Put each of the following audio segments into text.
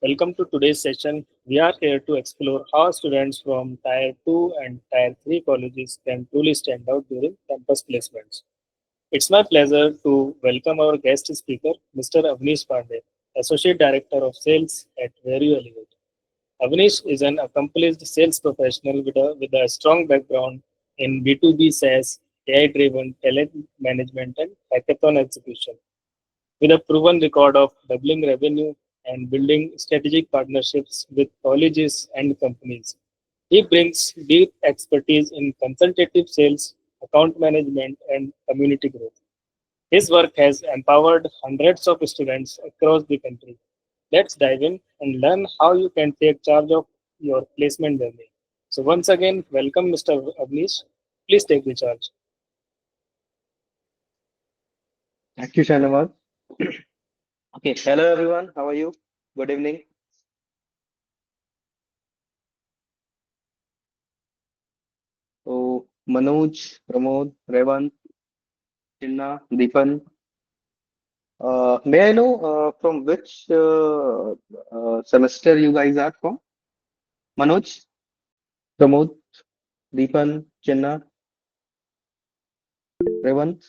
Welcome to today's session. We are here to explore how students from Tier 2 and Tier 3 colleges can truly stand out during campus placements. It's my pleasure to welcome our guest speaker, Mr. Avnish Pandey, Associate Director of Sales at Veru Elevate. Avnish is an accomplished sales professional with a strong background in B2B SaaS, AI-driven talent management, and hackathon execution. With a proven record of doubling revenue and building strategic partnerships with colleges and companies. He brings deep expertise in consultative sales, account management, and community growth. His work has empowered hundreds of students across the country. Let's dive in and learn how you can take charge of your placement journey. So, once again, welcome, Mr. Avnish. Please take the charge. Thank you, Shanawaz. Okay, hello everyone. How are you? Good evening. So, Manoj, Pramod, Revant, Chinna, Deepan. May I know from which semester you guys are from? Manoj, Pramod, Deepan, Chinna, Revant.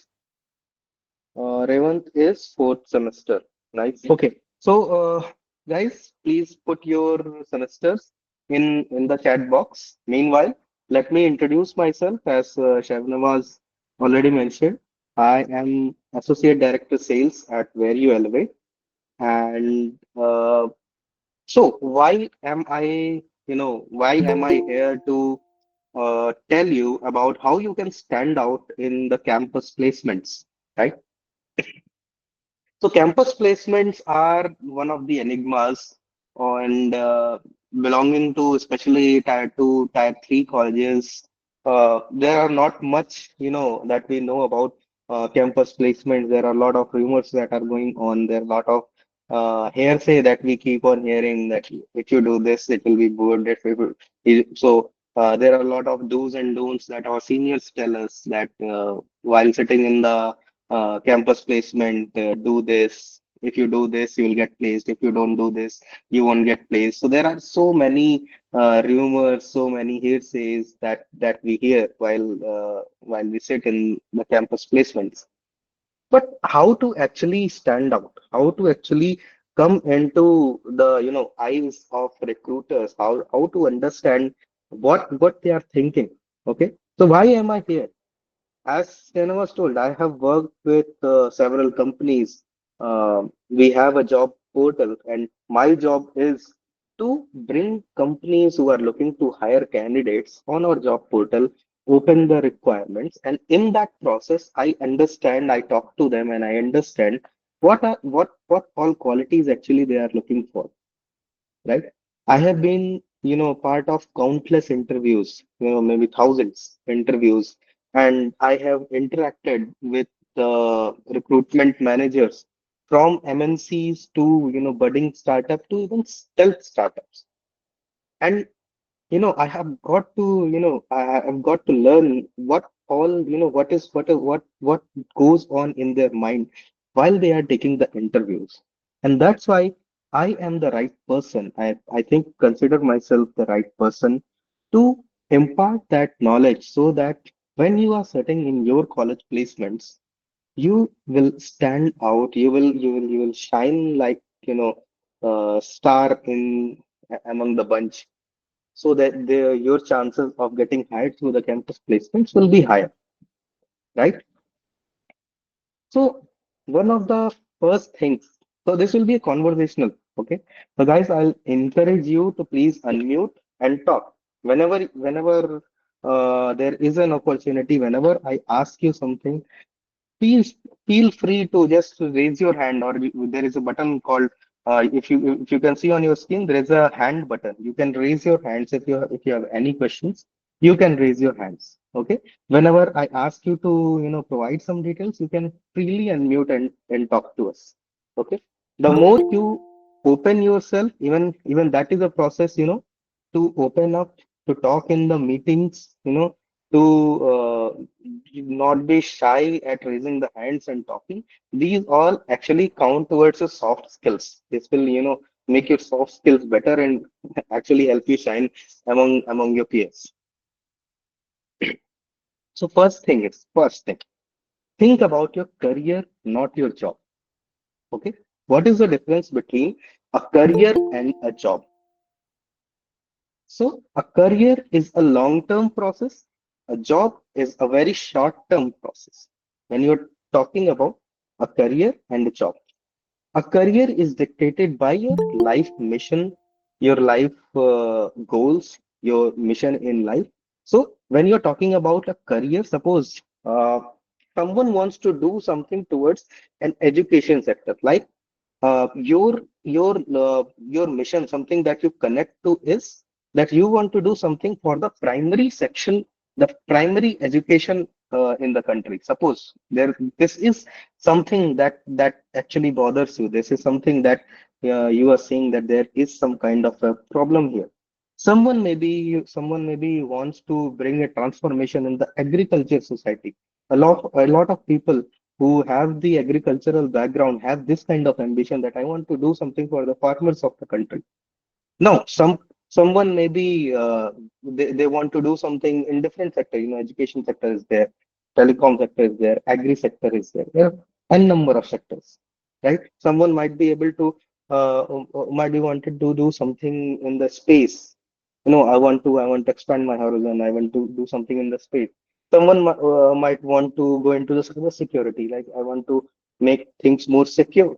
Revant is fourth semester. Nice. Okay. So, guys, please put your semesters in the chat box. Meanwhile, let me introduce myself. As Shavnawaz already mentioned, I am Associate Director Sales at Where You Elevate. And so, why am I here to tell you about how you can stand out in the campus placements, right? So campus placements are one of the enigmas and belonging to especially tier two, tier three colleges. There are not much, that we know about campus placements. There are a lot of rumors that are going on. There are a lot of hearsay that we keep on hearing that if you do this, it will be good. So there are a lot of do's and don'ts that our seniors tell us that while sitting in the campus placement, do this. If you do this, you will get placed. If you don't do this, you won't get placed. So there are so many rumors, so many hearsays that we hear while we sit in the campus placements. But how to actually stand out? How to actually come into the eyes of recruiters? How to understand what they are thinking? Okay, so why am I here? As Sena was told, I have worked with several companies. We have a job portal, and my job is to bring companies who are looking to hire candidates on our job portal, open the requirements, and in that process, I understand, I talk to them, and I understand what all qualities actually they are looking for, right? I have been, part of countless interviews, maybe thousands interviews, and I have interacted with recruitment managers from MNCs to, budding startup to even stealth startups. And, I have got to, I have got to learn what all, what goes on in their mind while they are taking the interviews. And that's why I am the right person. I think consider myself the right person to impart that knowledge so that when you are sitting in your college placements, you will stand out. You will shine like, star in among the bunch so that your chances of getting hired through the campus placements will be higher, right? So one of the first things, so this will be a conversational, okay? So guys, I'll encourage you to please unmute and talk. Whenever there is an opportunity, whenever I ask you something, please feel free to just raise your hand, or there is a button called if you can see on your screen, there is a hand button. You can raise your hands if you have any questions. You can raise your hands. Okay. Whenever I ask you to provide some details, you can freely unmute and talk to us. Okay. The more you open yourself, even that is a process. To open up, to talk in the meetings. To not be shy at raising the hands and talking. These all actually count towards the soft skills. This will, make your soft skills better and actually help you shine among your peers. So first thing, think about your career, not your job. Okay, what is the difference between a career and a job? So a career is a long-term process. A job is a very short-term process. When you're talking about a career and a job, a career is dictated by your life mission, your life goals, your mission in life. So when you're talking about a career, suppose someone wants to do something towards an education sector, like your mission, something that you connect to is that you want to do something for the primary section, the primary education in the country. Suppose this is something that actually bothers you. This is something that you are seeing that there is some kind of a problem here. Someone maybe wants to bring a transformation in the agriculture society. A lot of people who have the agricultural background have this kind of ambition that I want to do something for the farmers of the country. Now, someone maybe they want to do something in different sector. Education sector is there, telecom sector is there, agri sector is there. There are n number of sectors, right? Someone might be able to might be wanted to do something in the space. I want to expand my horizon. I want to do something in the space. Someone might want to go into the cyber security. Like I want to make things more secure.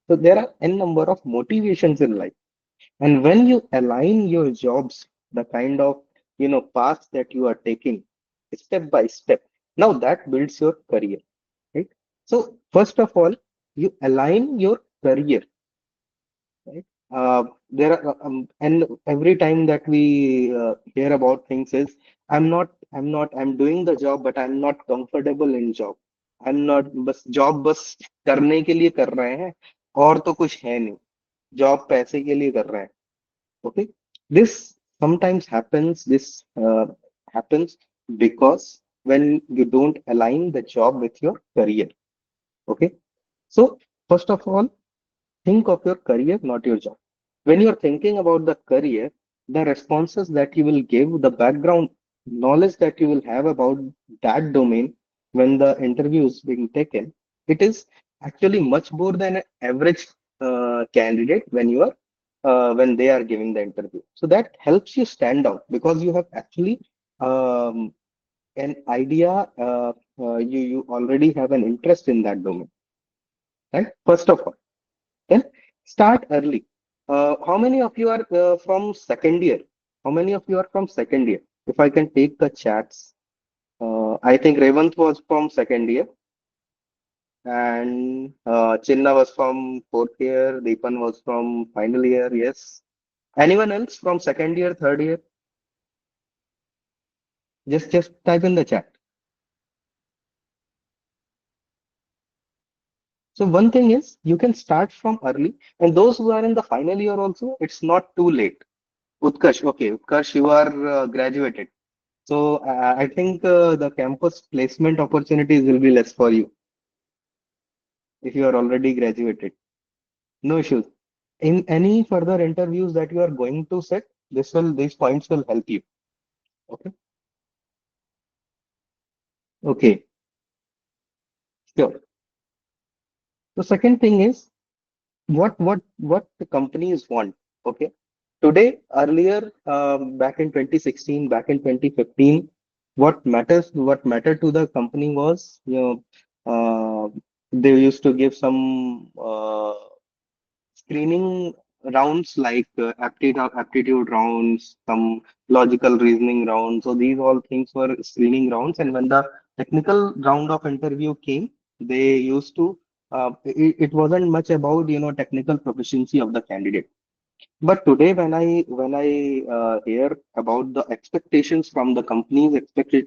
So there are n number of motivations in life. And when you align your jobs, the kind of path that you are taking step by step, now that builds your career, right? So first of all, you align your career, right? There are and every time that we hear about things is I'm doing the job, but I'm not comfortable in job. I'm not बस job बस करने के लिए कर रहे हैं और तो कुछ है नहीं. Job पैसे के लिए कर रहे हैं. Okay, this sometimes happens. This happens because when you don't align the job with your career. Okay, so first of all, think of your career, not your job. When you're thinking about the career, the responses that you will give, the background knowledge that you will have about that domain when the interview is being taken, it is actually much more than an average candidate when they are giving the interview. So that helps you stand out because you have actually um, an idea. You already have an interest in that domain, right? First of all. Then start early. How many of you are from second year? How many of you are from second year? If I can take the chats, I think Revant was from second year, and Chinna was from fourth year. Deepan was from final year. Yes. Anyone else from second year, third year? Just type in the chat. So one thing is you can start from early, and those who are in the final year also, it's not too late. Utkarsh, okay, Utkarsh, you are graduated. So I think the campus placement opportunities will be less for you if you are already graduated. No issues. In any further interviews that you are going to set, these points will help you. Okay. Okay. Sure. The second thing is what the companies want. Okay. Today, earlier, back in 2016, back in 2015, what mattered to the company was, they used to give some screening rounds like aptitude rounds, some logical reasoning rounds. So these all things were screening rounds. And when the technical round of interview came, they used to, it wasn't much about, technical proficiency of the candidate. But today, when I hear about the expectations from the companies,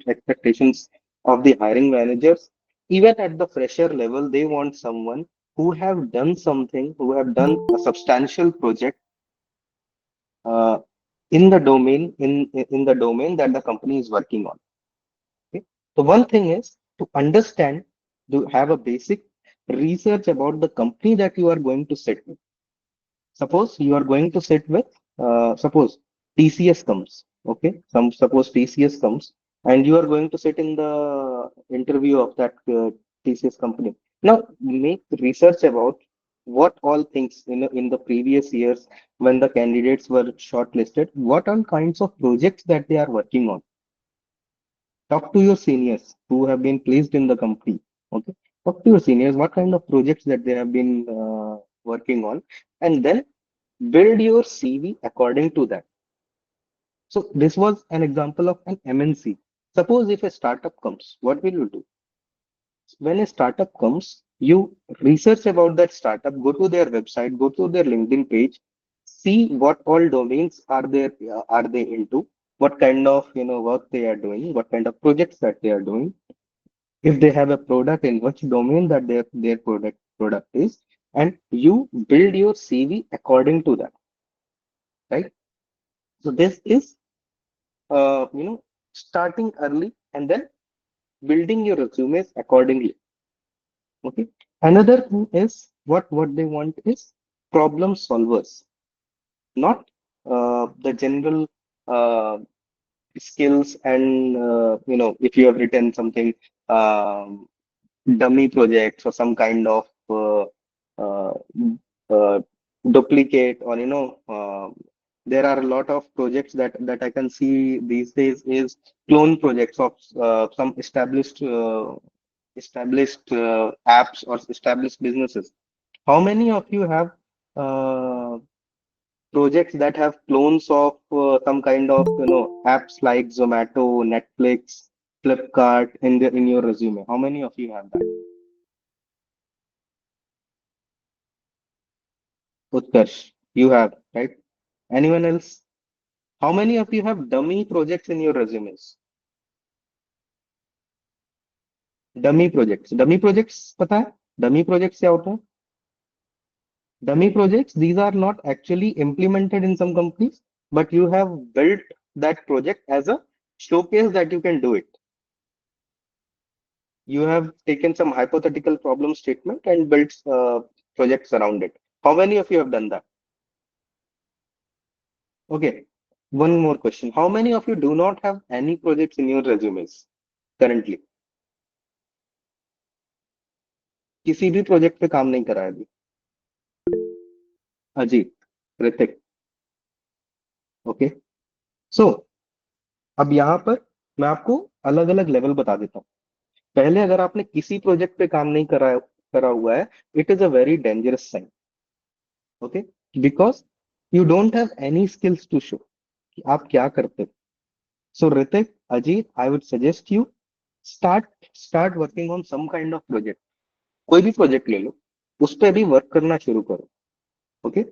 expectations of the hiring managers, even at the fresher level, they want someone who have done something, who have done a substantial project uh, in the domain that the company is working on. Okay? So one thing is to understand, to have a basic research about the company that you are going to sit with. Suppose you are going to sit with, suppose TCS comes, okay? Suppose TCS comes, and you are going to sit in the interview of that TCS company. Now, make research about what all things in the previous years when the candidates were shortlisted, what all kinds of projects that they are working on. Talk to your seniors who have been placed in the company. Okay, talk to your seniors what kind of projects that they have been working on, and then build your CV according to that. So this was an example of an MNC. Suppose if a startup comes, what will you do? When a startup comes, you research about that startup, go to their website, go to their LinkedIn page, see what all domains are they into, what kind of work they are doing, what kind of projects that they are doing, if they have a product, in which domain that their product is, and you build your CV according to that, right? So this is starting early and then building your resumes accordingly. Okay. Another thing is what they want is problem solvers, not the general uh, skills and if you have written something, um, dummy projects or some kind of uh, uh, duplicate, or there are a lot of projects that I can see these days is clone projects of some established apps or established businesses. How many of you have uh, projects that have clones of some kind of apps like Zomato, Netflix, Flipkart in your resume? How many of you have that? Utkarsh, you have, right? Anyone else? How many of you have dummy projects in your resumes? Dummy projects पता है? Dummy projects क्या होता है? Dummy projects, these are not actually implemented in some companies, but you have built that project as a showcase that you can do it. You have taken some hypothetical problem statement and built projects around it. How many of you have done that? Okay. One more question. How many of you do not have any projects in your resumes currently? किसी भी project पे काम नहीं करा है अभी? Ajit, Hrithik, okay. सो अब यहाँ पर मैं आपको अलग अलग लेवल बता देता हूँ. पहले अगर आपने किसी प्रोजेक्ट पे काम नहीं करा करा हुआ है, it is a very dangerous sign. Okay, because you don't have any skills to show कि आप क्या करते हो. So Hrithik, Ajit, I would suggest you start start working on some kind of project. कोई भी प्रोजेक्ट ले लो, उस पर भी वर्क करना शुरू करो. ओके.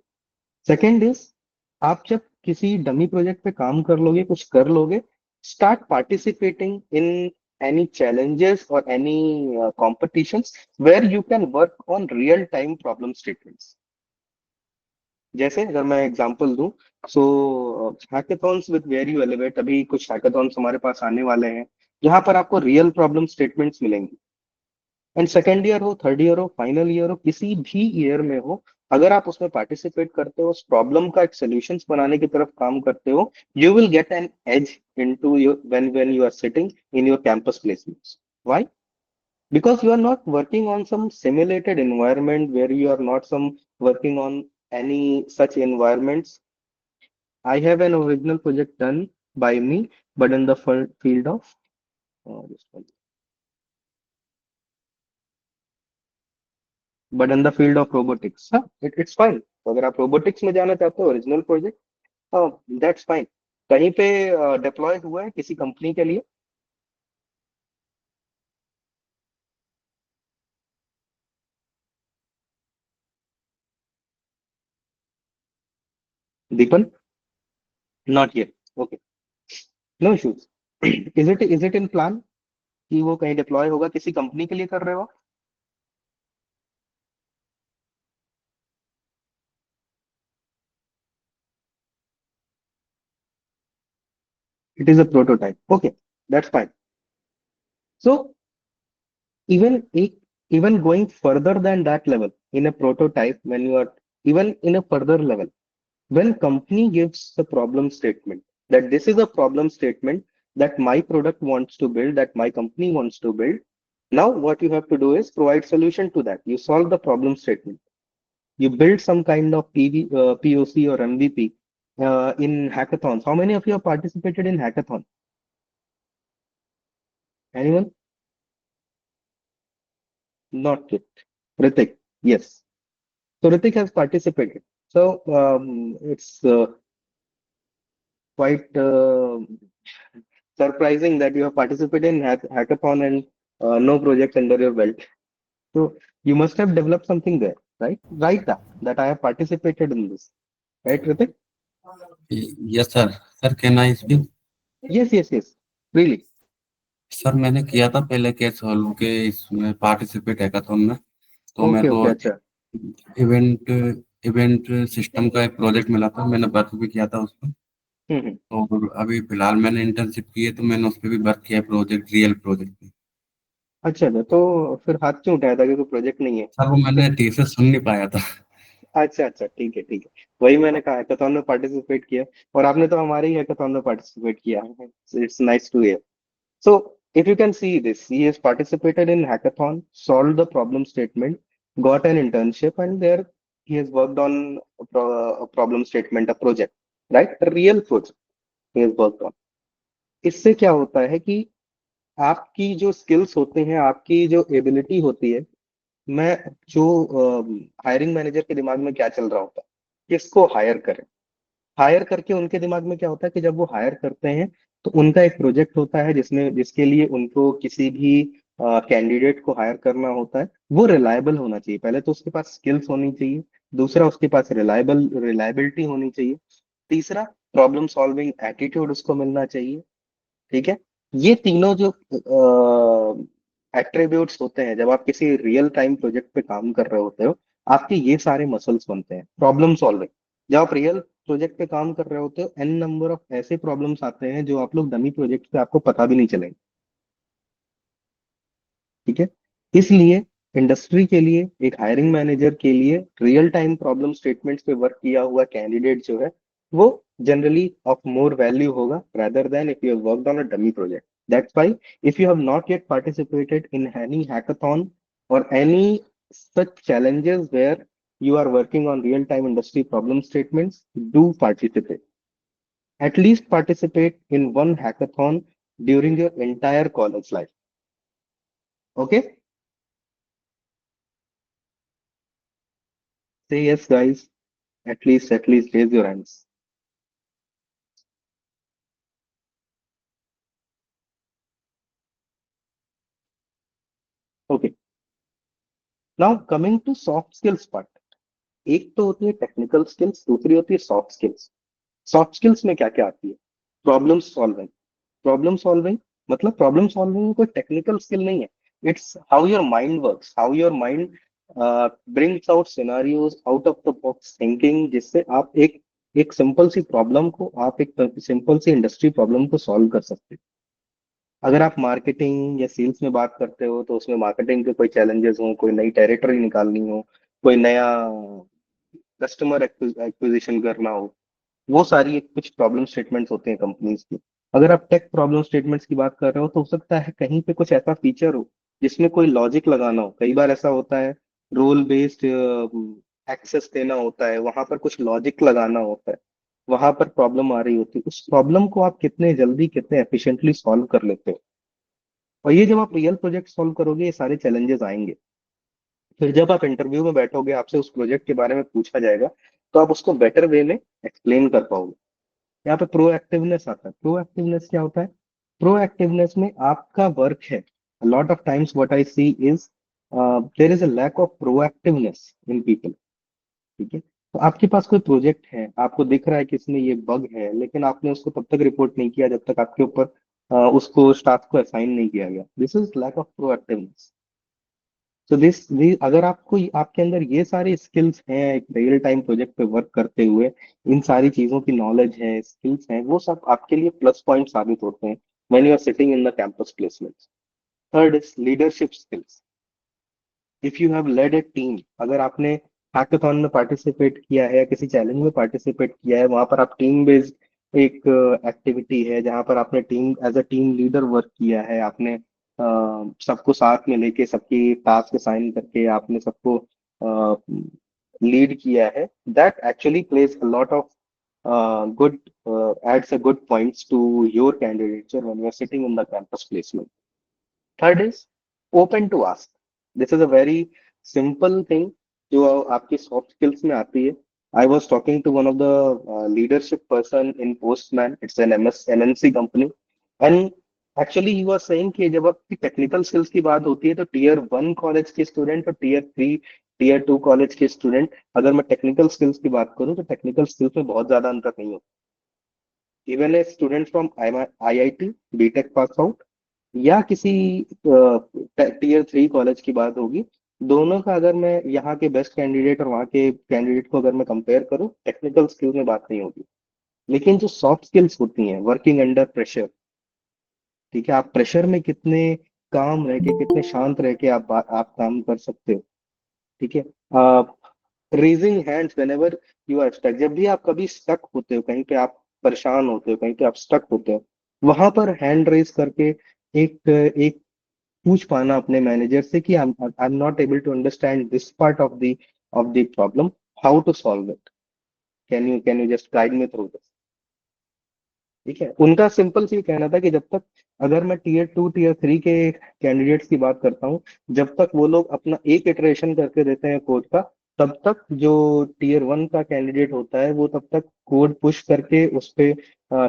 सेकेंड इज, आप जब किसी डमी प्रोजेक्ट पे काम कर लोगे, कुछ कर लोगे, start participating in any challenges or any competitions where you can work on real time problem statements. जैसे अगर मैं एग्जांपल दूं, सो हैकाथॉन्स विद वेरी एलिवेट, अभी कुछ हैकाथॉन्स हमारे पास आने वाले हैं जहां पर आपको रियल प्रॉब्लम स्टेटमेंट्स मिलेंगी. एंड सेकेंड ईयर हो, थर्ड ईयर हो, फाइनल ईयर हो, किसी भी ईयर में हो, अगर आप उसमें पार्टिसिपेट करते हो, उस प्रॉब्लम का एक सोल्यूशंस बनाने की तरफ काम करते हो, you will get an edge into your when you are sitting in your campus placements. Why? Because you are not working on some simulated environment where you are not some working on any such environments. I have an original project done by me, but in the field of just one- but in the field of robotics. हाँ, it's fine. तो अगर आप robotics में जाना चाहते हो, original project, that's fine. कहीं पे डिप्लॉय हुआ है किसी कंपनी के लिए? Deepan, not yet. Okay, no issues. Is it in plan कि वो कहीं डिप्लॉय होगा, किसी कंपनी के लिए कर रहे हो? It is a prototype. Okay, that's fine. So even e- even going further than that level in a prototype, when you are even in a further level, when company gives the problem statement that this is a problem statement that my product wants to build, that my company wants to build, now what you have to do is provide solution to that. You solve the problem statement. You build some kind of POC or MVP in hackathons. How many of you have participated in hackathon? Anyone? Not yet. Ritik, yes. So Ritik has participated. So it's quite surprising that you have participated in hackathon and no project under your belt. So you must have developed something there, right? Write that I have participated in this, right, Ritik? Yes sir. Sir can I speak? Yes, yes, yes. Really. Sir मैंने किया था पहले cash solve के इसमें participate hackathon में। तो मैं Okay, तो okay, अच्छा. इवेंट इवेंट सिस्टम का एक प्रोजेक्ट मिला था, मैंने वर्क भी किया था उस पर। हम्म. और अभी फिलहाल मैंने इंटर्नशिप की है, तो मैंने उस पर भी वर्क किया है, प्रोजेक्ट रियल प्रोजेक्ट पे। अच्छा, तो फिर हाथ क्यों उठाया था कि कोई प्रोजेक्ट नहीं है? सर वो मैंने ठीक से सुन नहीं पाया था। अच्छा, अच्छा, ठीक है, ठीक है. वही मैंने कहा हैकाथॉन में पार्टिसिपेट किया और आपने तो हमारे ही हैकाथॉन में पार्टिसिपेट किया है. It's nice to hear. So if you can see this, he has participated in hackathon, solved the problem statement, got an internship, and there he has worked on a problem statement, a project, right? A real project he has worked on. इससे क्या होता है कि आपकी जो skills होते हैं, आपकी जो एबिलिटी होती है, मैं जो हायरिंग मैनेजर के दिमाग में क्या चल रहा होता है, किसको हायर करें. हायर करके उनके दिमाग में क्या होता है कि जब वो हायर करते हैं तो उनका एक प्रोजेक्ट होता है जिसके लिए उनको किसी भी कैंडिडेट को हायर करना होता है. वो रिलायबल होना चाहिए. पहले तो उसके पास स्किल्स होनी चाहिए. दूसरा, उसके पास रिलायबिलिटी होनी चाहिए. तीसरा, प्रॉब्लम सॉल्विंग एटीट्यूड उसको मिलना चाहिए. ठीक है. ये तीनों जो एट्रीब्यूट्स होते हैं जब आप किसी रियल टाइम प्रोजेक्ट पे काम कर रहे होते हो, आपके ये सारे मसल्स बनते हैं. प्रॉब्लम सॉल्विंग, जब आप रियल प्रोजेक्ट पे काम कर रहे होते हो, एन नंबर ऑफ ऐसे प्रॉब्लम्स आते हैं जो आप लोग डमी प्रोजेक्ट पे आपको पता भी नहीं चलेंगे. ठीक है. इसलिए इंडस्ट्री के लिए, एक हायरिंग मैनेजर के लिए, रियल टाइम प्रॉब्लम स्टेटमेंट्स पे वर्क किया हुआ कैंडिडेट जो है वो जनरली ऑफ मोर वैल्यू होगा rather than if you have worked on a dummy project. That's why if you have not yet participated in any hackathon or any such challenges where you are working on real time industry problem statements, do participate. At least participate in one hackathon during your entire college life. Okay? Say yes, guys. At least raise your hands. Okay. Now coming to soft skills part. एक तो होती है technical skills, दूसरी होती है soft skills. Soft skills में क्या क्या आती है? Problem solving. प्रॉब्लम सॉल्विंग मतलब प्रॉब्लम सॉल्विंग में कोई टेक्निकल स्किल नहीं है. It's how your mind works, how your mind brings out scenarios, out of the box thinking, जिससे आप एक सिंपल सी प्रॉब्लम को, आप एक सिंपल सी इंडस्ट्री प्रॉब्लम को सॉल्व कर सकते हैं. अगर आप मार्केटिंग या सेल्स में बात करते हो तो उसमें मार्केटिंग के कोई चैलेंजेस हो, कोई नई टेरिटरी निकालनी हो, कोई नया कस्टमर एक्विजिशन करना हो, वो सारी एक कुछ प्रॉब्लम स्टेटमेंट्स होते हैं कंपनीज की. अगर आप टेक प्रॉब्लम स्टेटमेंट्स की बात कर रहे हो तो हो सकता है कहीं पे कुछ ऐसा फीचर हो जिसमें कोई लॉजिक लगाना हो. कई बार ऐसा होता है, रोल बेस्ड एक्सेस देना होता है, वहां पर कुछ लॉजिक लगाना होता है, वहां पर प्रॉब्लम आ रही होती है. उस प्रॉब्लम को आप कितने जल्दी, कितने एफिशिएंटली सॉल्व कर लेते हो. और ये जब आप रियल प्रोजेक्ट सॉल्व करोगे, ये सारे चैलेंजेस आएंगे. फिर जब आप इंटरव्यू में बैठोगे, आपसे उस प्रोजेक्ट के बारे में पूछा जाएगा, तो आप उसको बेटर वे में एक्सप्लेन कर पाओगे. यहाँ पे प्रोएक्टिवनेस आता है. प्रोएक्टिवनेस क्या होता है? प्रोएक्टिवनेस में आपका वर्क है. Lot of times what I see is there is a lack of proactiveness in people. ठीक है. तो आपके पास कोई प्रोजेक्ट है, आपको दिख रहा है कि इसमें ये बग है, लेकिन आपने उसको तब तक रिपोर्ट नहीं किया जब तक आपके ऊपर उसको स्टाफ को असाइन नहीं किया गया. This is lack of proactiveness. तो अगर आपको आपके अंदर ये सारी स्किल्स हैं, एक रियल टाइम प्रोजेक्ट पे वर्क करते हुए इन सारी चीजों की नॉलेज है, स्किल्स हैं, वो सब आपके लिए प्लस पॉइंट साबित होते हैं when you are sitting in the campus placement. Third is leadership skills. If you have led a team, अगर आपने हैकाथॉन में पार्टिसिपेट किया है या किसी चैलेंज में पार्टिसिपेट किया है, वहां पर आप टीम बेस्ड एक एक्टिविटी है जहां पर आपने team as a team leader work किया है, आपने सबको साथ में लेके सबकी टास्क साइन करके आपने सबको लीड किया है, that actually place a lot of good adds a good points to your candidature when you are sitting in the campus placement. Third is open to ask. This is a very simple thing जो आपकी soft skills में आती है. I was talking to one of the leadership person in Postman. It's an MNC company, and actually he was saying कि जब आपकी technical skills की बात होती है तो टीयर 1 कॉलेज के स्टूडेंट और टीयर 3 टीयर 2 कॉलेज के स्टूडेंट, अगर मैं टेक्निकल स्किल्स की बात करूं तो टेक्निकल स्किल्स में बहुत ज्यादा अंतर नहीं होता. Even a student from IIT B Tech pass out या किसी टीयर 3 कॉलेज की बात होगी, दोनों का अगर मैं यहाँ के बेस्ट कैंडिडेट और वहाँ के कैंडिडेट को अगर मैं कंपेयर करूँ, टेक्निकल स्किल में बात नहीं होगी. लेकिन जो सॉफ्ट स्किल्स होती हैं, वर्किंग अंडर प्रेशर, ठीक है, आप प्रेशर में कितने काम रह के, कितने शांत रह के आप काम कर सकते हो, ठीक है. Raising hands whenever you are stuck, जब भी आप कभी स्टक होते हो, कहीं पे आप परेशान होते हो, कहीं पे आप स्टक होते हो, वहां पर हैंड रेज करके एक एक पूछ पाना अपने मैनेजर से कि I am not able to understand this part of the problem, how to solve it, can you just guide me through this. ठीक है, उनका सिंपल सी कहना था कि जब तक, अगर मैं टीयर 2 टीयर 3 के कैंडिडेट्स की बात करता हूँ, जब तक वो लोग अपना एक इटरेशन करके देते हैं कोड का, तब तक जो टीयर 1 का कैंडिडेट होता है वो तब तक कोड पुश करके उस पे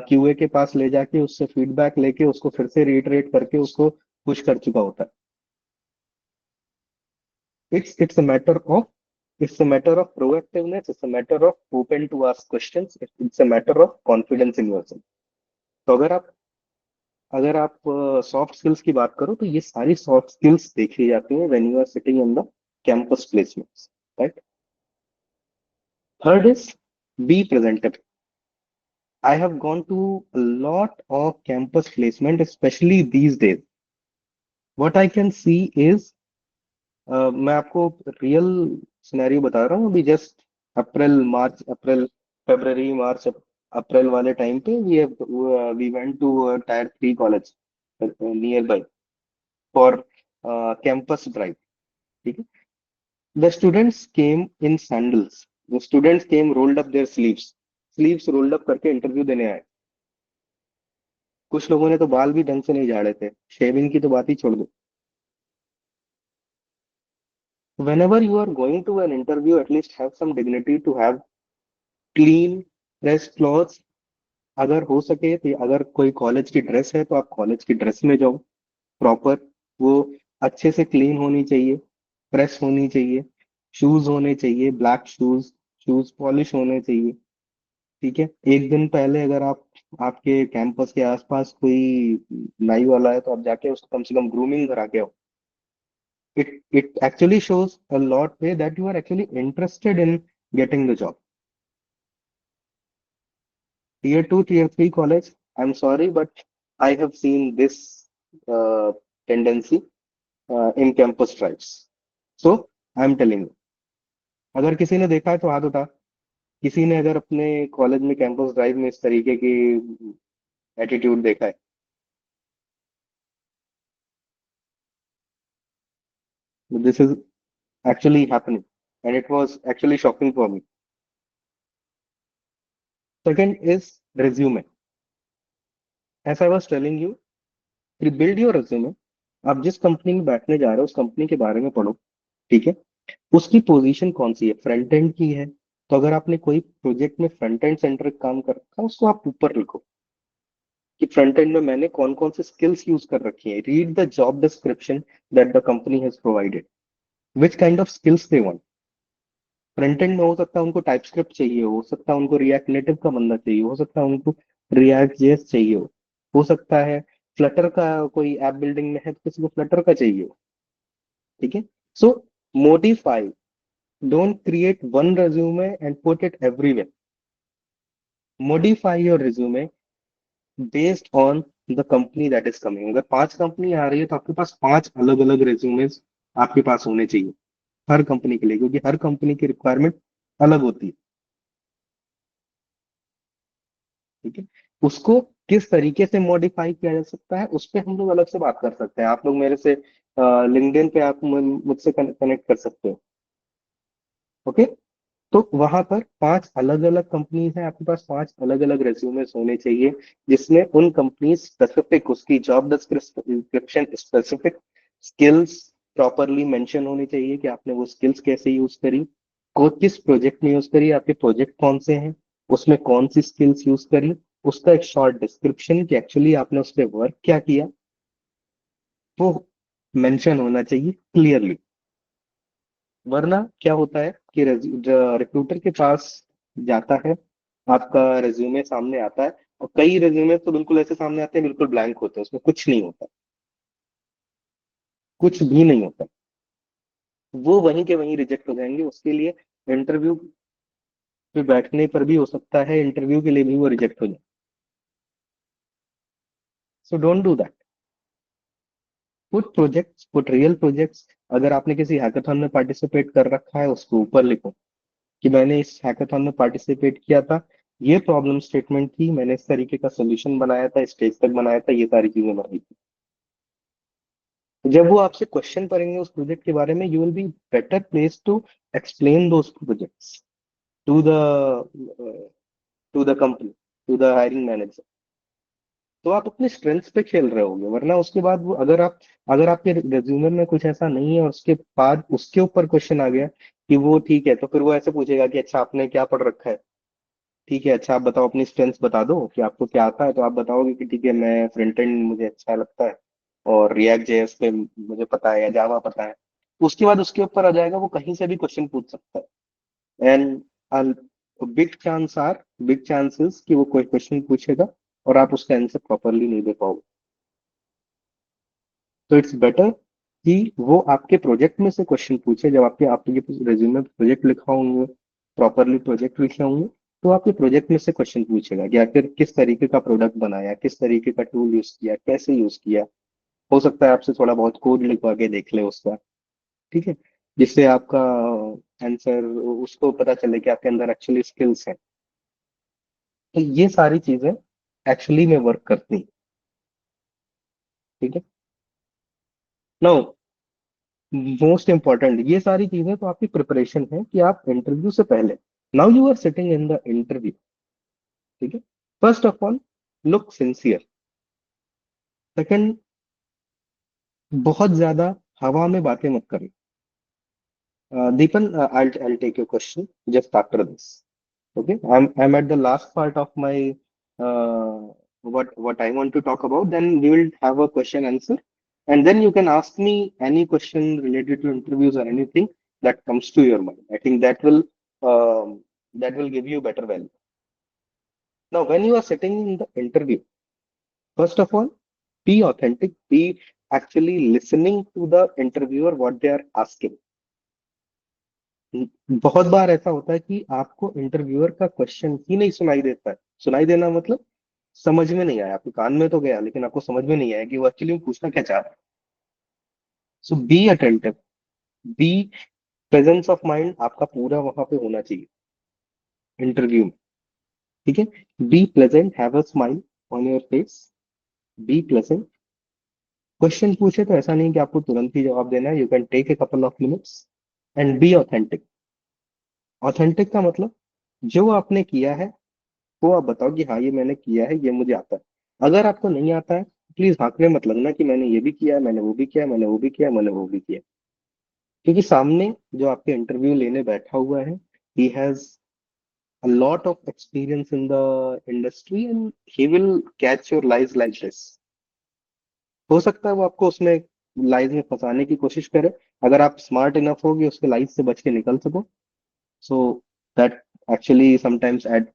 QA के पास ले जाके उससे फीडबैक लेके उसको फिर से रिइटरेट करके उसको पुश कर चुका होता है. It's a matter of, proactiveness. It's a matter of open to ask questions. It's a matter of confidence in yourself. तो अगर आप सॉफ्ट स्किल्स की बात करो तो ये सारी सॉफ्ट स्किल्स देखी जाती हैं when you are sitting in the campus placements, right. Third is be presentable. I have gone to a lot of campus placement, especially these days. What I can see is, मैं आपको real scenario बता रहा हूँ. अभी just अप्रैल फरवरी मार्च अप्रैल वाले time पे we went to tier 3 college near by for campus drive. ठीक है, the students came in sandals, the students came rolled up their sleeves rolled up करके इंटरव्यू देने आए. कुछ लोगों ने तो बाल भी ढंग से नहीं झाड़े थे, शेविंग की तो बात ही छोड़ दो. Whenever you are going to an interview, at least have some dignity to have clean pressed clothes. अगर हो सके तो, अगर कोई कॉलेज की ड्रेस है तो आप कॉलेज की ड्रेस में जाओ प्रॉपर, वो अच्छे से क्लीन होनी चाहिए, प्रेस होनी चाहिए, शूज होने चाहिए, ब्लैक शूज, शूज पॉलिश होने चाहिए. ठीक है, एक दिन पहले अगर आपके कैंपस के आसपास कोई नाई वाला है तो आप जाके उसको कम से कम ग्रूमिंग करा के आओ. It actually shows a lot way that you are actually interested in getting the job. Tier 2, Tier 3 college, I'm sorry, but I have seen this tendency in campus drives. So I'm telling you, अगर किसी ने देखा है तो हाथ उठा. किसी ने अगर अपने कॉलेज में कैंपस ड्राइव में इस तरीके की एटीट्यूड देखा है? This is actually happening, and it was actually shocking for me. Second is resume. As I was telling you, build your resume. आप जिस कंपनी में बैठने जा रहे हो उस कंपनी के बारे में पढ़ो. ठीक है, उसकी पोजीशन कौन सी है, फ्रंट एंड की है तो अगर आपने कोई प्रोजेक्ट में फ्रंट एंड सेंट्रिक काम कर रखा है उसको आप ऊपर लिखो कि फ्रंट एंड में मैंने कौन कौन से स्किल्स यूज कर रखी है. Read the job description that the company has provided, which kind of skills they want. Front end में हो सकता है उनको टाइपस्क्रिप्ट चाहिए, हो सकता है उनको रिएक्ट नेटिव का बंदा चाहिए, हो सकता है उनको रिएक्ट जेएस चाहिए, हो सकता है फ्लटर का कोई ऐप बिल्डिंग में है तो किसी को फ्लटर का चाहिए हो. ठीक है, सो modify, don't create one resume and put it everywhere. Modify your resume based on the company that is coming. अगर 5 कंपनी आ रही है तो आपके पास 5 अलग अलग resumes आपके पास होने चाहिए. हर कंपनी के लिए, क्योंकि हर कंपनी की रिक्वायरमेंट अलग होती है। ठीक है, उसको किस तरीके से मॉडिफाई किया जा सकता है उस पर हम लोग अलग से बात कर सकते हैं। आप लोग मेरे से लिंक्डइन पे आप मुझसे कनेक्ट कर सकते हो। ओके, तो वहां पर 5 अलग अलग कंपनीज हैं, आपके पास 5 अलग अलग रेज्यूमेस होने चाहिए, जिसमें उन कंपनी स्पेसिफिक उसकी job description specific skills properly mention होनी चाहिए कि आपने वो स्किल्स कैसे यूज करी, को किस प्रोजेक्ट में यूज करी, आपके प्रोजेक्ट कौन से हैं, उसमें कौन सी स्किल्स यूज करी, उसका एक शॉर्ट डिस्क्रिप्शन कि एक्चुअली आपने उस पर वर्क क्या किया, वो मेंशन होना चाहिए क्लियरली। वरना क्या होता है कि रिक्रूटर के पास जाता है, आपका रेज्यूमे सामने आता है, और कई रेज्यूमे तो बिल्कुल ऐसे सामने आते हैं, बिल्कुल ब्लैंक होते हैं, उसमें कुछ नहीं होता, कुछ भी नहीं होता, वो वहीं के वहीं रिजेक्ट हो जाएंगे। उसके लिए इंटरव्यू पे बैठने पर भी हो सकता है, इंटरव्यू के लिए भी वो रिजेक्ट हो जाए। So don't do that. Put projects, put real projects. अगर आपने किसी हैकाथॉन में पार्टिसिपेट कर रखा है, उसको ऊपर लिखो कि मैंने इस हैकाथॉन में पार्टिसिपेट किया था, ये प्रॉब्लम स्टेटमेंट थी, मैंने इस तरीके का सोल्यूशन बनाया था, स्टेज तक बनाया था, ये सारी चीजें बनाई थी। तो जब वो आपसे क्वेश्चन करेंगे उस प्रोजेक्ट के बारे में, you will be better place to explain those projects to the to the company, to the hiring manager. तो आप अपने स्ट्रेंथ्स पे खेल रहे होगे, वरना उसके बाद वो अगर आपके रेज्यूमे में कुछ ऐसा नहीं है और उसके बाद उसके ऊपर क्वेश्चन आ गया कि वो ठीक है, तो फिर वो ऐसे पूछेगा कि अच्छा आपने क्या पढ़ रखा है। ठीक है, अच्छा आप बताओ, अपनी स्ट्रेंथ्स बता दो कि आपको क्या आता है, तो आप बताओगे कि ठीक है, मैं फ्रंट एंड मुझे अच्छा लगता है, और रिएक्ट जेएस पे मुझे पता है, या जावा पता है। उसके बाद उसके ऊपर आ जाएगा, वो कहीं से भी क्वेश्चन पूछ सकता है। And big chance or big chances कि वो कोई क्वेश्चन पूछेगा और आप उसका आंसर प्रॉपरली नहीं दे पाओगे। तो इट्स बेटर कि वो आपके प्रोजेक्ट में से क्वेश्चन पूछे। जब आपके आपके रेज्यूमे में प्रोजेक्ट लिखा होंगे, प्रॉपरली प्रोजेक्ट लिखे होंगे, तो आपके प्रोजेक्ट में से क्वेश्चन पूछेगा कि आखिर किस तरीके का प्रोडक्ट बनाया, किस तरीके का टूल यूज किया, कैसे यूज किया। हो सकता है आपसे थोड़ा बहुत कोड लिखवा के देख ले उसका। ठीक है, जिससे आपका आंसर उसको पता चले कि आपके अंदर एक्चुअली स्किल्स है। तो ये सारी चीजें एक्चुअली में वर्क करती हैं। ठीक है, नाउ मोस्ट इंपॉर्टेंट, ये सारी चीजें तो आपकी प्रिपरेशन है कि आप इंटरव्यू से पहले, now you are sitting in the interview. ठीक है, first of all look sincere. Second, बहुत ज्यादा हवा में बातें मत करें। Deepan, I'll take your question just after this. Okay, I'm at the last part of my uh, what I want to talk about. Then we will have a question answer, and then you can ask me any question related to interviews or anything that comes to your mind. I think that will give you better value. Now, when you are sitting in the interview, first of all, be authentic. Be actually listening to the interviewer what they are asking. बहुत बार ऐसा होता है कि आपको interviewer का question ही नहीं सुनाई देता है। सुनाई देना मतलब समझ में नहीं आया, आपके कान में तो गया लेकिन आपको समझ में नहीं आया कि वो एक्चुअली पूछना क्या चाह रहा है। So be attentive, be presence of mind आपका पूरा वहां पे होना चाहिए इंटरव्यू में। ठीक है, be pleasant, have a smile on your face, be pleasant. Question पूछे तो ऐसा नहीं कि आपको तुरंत ही जवाब देना है, you can take a couple of minutes. And be authentic. Authentic का मतलब जो आपने किया है वो आप बताओ कि हाँ ये मैंने किया है, ये मुझे आता है। अगर आपको नहीं आता है, प्लीज भागने मत लगना कि मैंने ये भी किया है, मैंने वो भी किया है, मैंने वो भी किया है, मैंने वो भी किया है। क्योंकि सामने जो आपके इंटरव्यू लेने बैठा हुआ है, he has a lot of experience in the industry and he will catch your lies like this. हो सकता है वो आपको उसमें लाइज में फंसाने की कोशिश करे। अगर आप स्मार्ट इनफ हो कि उसके लाइज से बच के निकल सको, so that actually sometimes add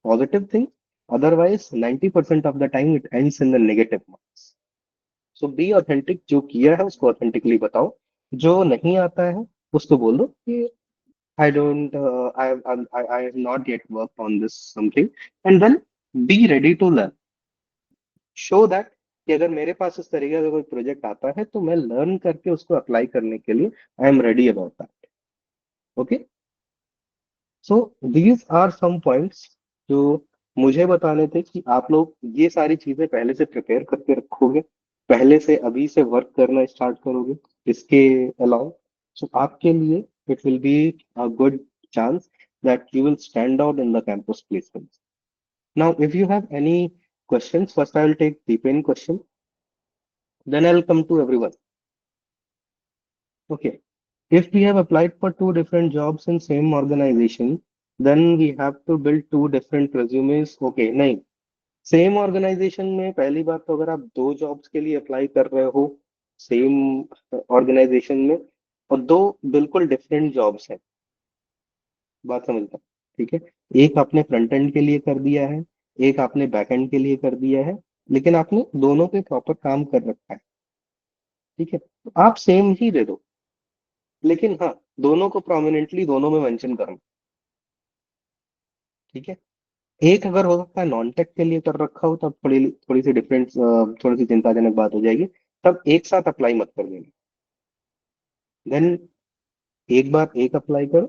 positive thing. Otherwise 90% of the time it ends in the negative marks. So be authentic, जो किया है उसको authentically बताओ, जो नहीं आता है उसको बोल दो कि I don't I have not yet worked on this something, and then be ready to learn. Show that कि अगर मेरे पास इस तरीके का कोई प्रोजेक्ट आता है तो मैं लर्न करके उसको अप्लाई करने के लिए I am ready about that. Okay, so these are some points जो मुझे बताने थे कि आप लोग ये सारी चीजें पहले से प्रिपेयर करके रखोगे, पहले से अभी से वर्क करना स्टार्ट करोगे इसके अलावा, सो आपके लिए it will be a good chance that you will stand out in the campus placement. Now, if you have any questions, first I will take Deepen question, then I'll come to everyone. Okay. If we have applied for two different jobs in same organization, then we have to build two different resumes. Okay, नहीं. Same organisation में पहली बात तो अगर आप दो jobs के लिए अप्लाई कर रहे हो सेम ऑर्गेनाइजेशन में और दो बिल्कुल डिफरेंट जॉब्स हैं, बात समझता, ठीक है, एक आपने फ्रंट एंड के लिए कर दिया है, एक आपने बैक एंड के लिए कर दिया है, लेकिन आपने दोनों पे प्रॉपर काम कर रखा है, ठीक है, तो आप सेम ही दे दो, लेकिन हाँ दोनों को प्रोमिनेंटली दोनों में मेंशन करना, ठीक है. एक अगर हो सकता है नॉन टेक के लिए कर रखा हो तब थोड़ी थोड़ी सी डिफरेंस, थोड़ी सी चिंताजनक बात हो जाएगी, तब एक साथ अप्लाई मत कर देना. देन एक बार एक अप्लाई करो,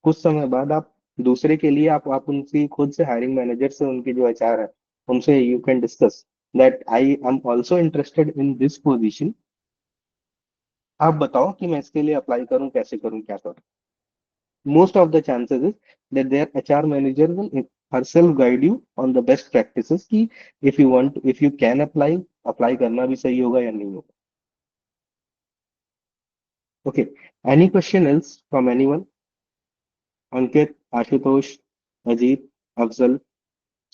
कुछ समय बाद आप दूसरे के लिए आप उनकी खुद से हायरिंग मैनेजर से, उनकी जो एचआर है उनसे you can discuss that I am also interested in this position, आप बताओ कि मैं इसके लिए अप्लाई करूं, कैसे करूं, क्या करूं. Most of the chances is that their HR manager will herself guide you on the best practices कि if you want, if you can apply करना भी सही होगा या नहीं होगा. Okay, any question else from anyone? Ankit, Ashutosh, Ajit, Afzal,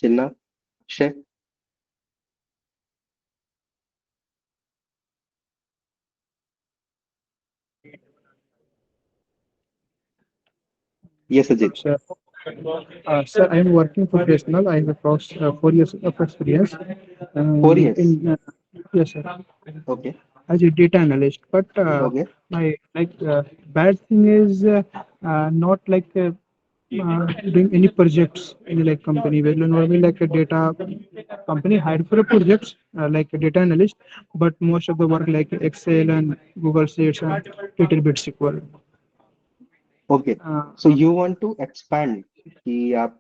Chinna, Akshay? Yes, Ajit. Sir, sir, I am working professional. I have approx 4 years of experience. 4 years. Yes, sir, Okay. as a data analyst. But Okay. my bad thing is not doing any projects in like company. Well, normally like a data company hired for a projects like a data analyst, but most of the work like Excel and Google Sheets and little bit SQL. Okay. So you want to expand कि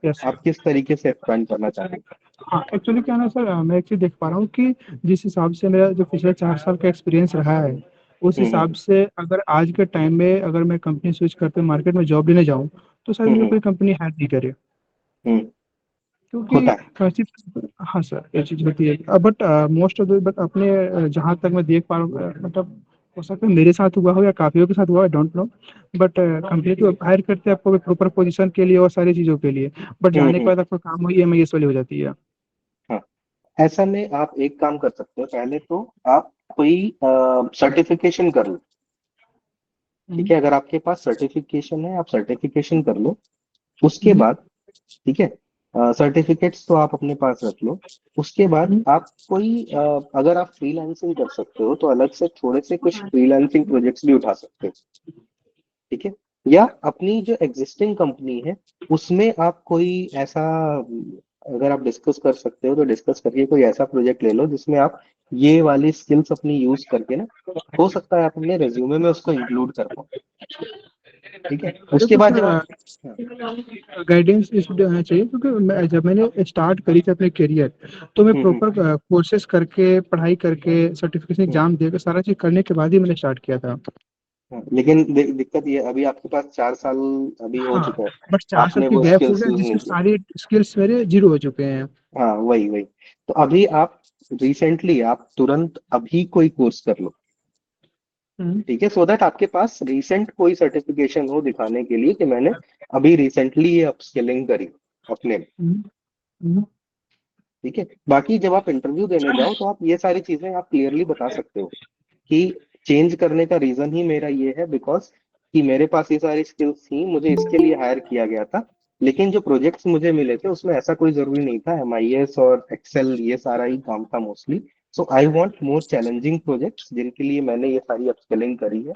Yes. आप किस तरीके से expand करना चाहते हैं? हाँ, actually क्या है ना सर, मैं एक चीज देख पा रहा हूँ कि जिस हिसाब से मेरा जो पिछले 4 साल का एक्सपीरियंस रहा है, उस हिसाब से अगर आज के टाइम में अगर मैं कंपनी स्विच करते मार्केट में जॉब लेने जाऊँ तो शायद मुझे कोई कंपनी हायर नहीं करे, हम्म, क्योंकि होता है. हर चीज, हाँ सर, ये चीज होती है. But most of the, but अपने जहाँ तक मैं देख पा रहा हूँ, मतलब हो सकता है मेरे साथ हुआ हो या काफियों के साथ हुआ, I don't know, but company तो हायर करते हैं आपको प्रॉपर पोजीशन के लिए और सारी चीजों के लिए, बट जाने के हम्म. बाद आपका काम हुई है, ये वाली हो जाती है. हाँ, ऐसा में आप एक काम कर सकते हो, पहले तो आप कोई सर्टिफिकेशन कर लो, ठीक है, अगर आपके पास सर्टिफिकेशन है आप सर्टिफिकेशन कर लो, उसके बाद, ठीक है, सर्टिफिकेट्स तो आप अपने पास रख लो, उसके बाद आप कोई अगर आप फ्रीलांसिंग कर सकते हो तो अलग से थोड़े से कुछ फ्रीलांसिंग प्रोजेक्ट्स भी उठा सकते हो, ठीक है, या अपनी जो एग्जिस्टिंग कंपनी है उसमें आप कोई ऐसा, अगर आप डिस्कस कर सकते हो तो डिस्कस करके कोई ऐसा प्रोजेक्ट ले लो जिसमें आप ये वाली स्किल्स अपनी यूज करके ना, हो सकता है आप अपने रेज्यूमे में उसको इंक्लूड कर पाओ, ठीक है, उसके बाद जब आप, गाइडेंस इसलिए होना चाहिए क्योंकि जब मैंने स्टार्ट करी थी अपने करियर, तो मैं हम्म, प्रॉपर कोर्सेज करके, पढ़ाई करके, सर्टिफिकेशन हम्म, एग्जाम देकर सारा चीज करने के बाद ही मैंने स्टार्ट किया था. लेकिन दिक्कत ये है, अभी आपके पास 4 साल अभी हो हाँ, चुका है, बट 4 साल आपने की वो गैप हो स्किल्स गया यूज जिसमें नहीं किए. सारी स्किल्स मेरे जीरो हो चुके हैं. हाँ, वही वही, तो अभी आप रिसेंटली आप तुरंत अभी कोई कोर्स कर लो, हम्म, ठीक है, सो दैट आपके पास रिसेंट कोई सर्टिफिकेशन हो दिखाने के लिए कि मैंने अभी रिसेंटली ये अपस्किलिंग करी अपने में, हम्म, हम्म, ठीक है. बाकी जब आप इंटरव्यू देने जाओ तो आप ये सारी चीजें आप क्लियरली बता सकते हो कि चेंज करने का रीजन ही मेरा ये है बिकॉज कि मेरे पास ये सारी स्किल्स थी, मुझे इसके लिए हायर किया गया था, लेकिन जो प्रोजेक्ट्स मुझे मिले थे उसमें ऐसा कोई जरूरी नहीं था, एमआईएस और एक्सेल ये सारा ही काम था mostly, so I want more challenging projects जिनके लिए मैंने ये सारी अपस्किलिंग करी है,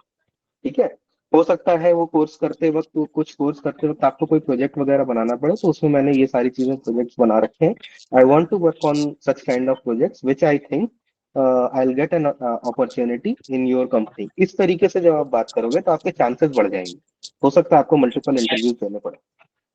ठीक है. हो सकता है वो कोर्स करते वक्त, वो कुछ कोर्स करते वक्त आपको कोई प्रोजेक्ट वगैरह बनाना पड़े, तो उसमें मैंने ये सारी चीजें प्रोजेक्ट्स बना रखे हैं. I want to work on such kind of projects which I think I will get an opportunity in your company. इस तरीके से जब आप बात करोगे तो आपके चांसेस बढ़ जाएंगे. हो सकता है आपको मल्टीपल इंटरव्यू देने पड़े।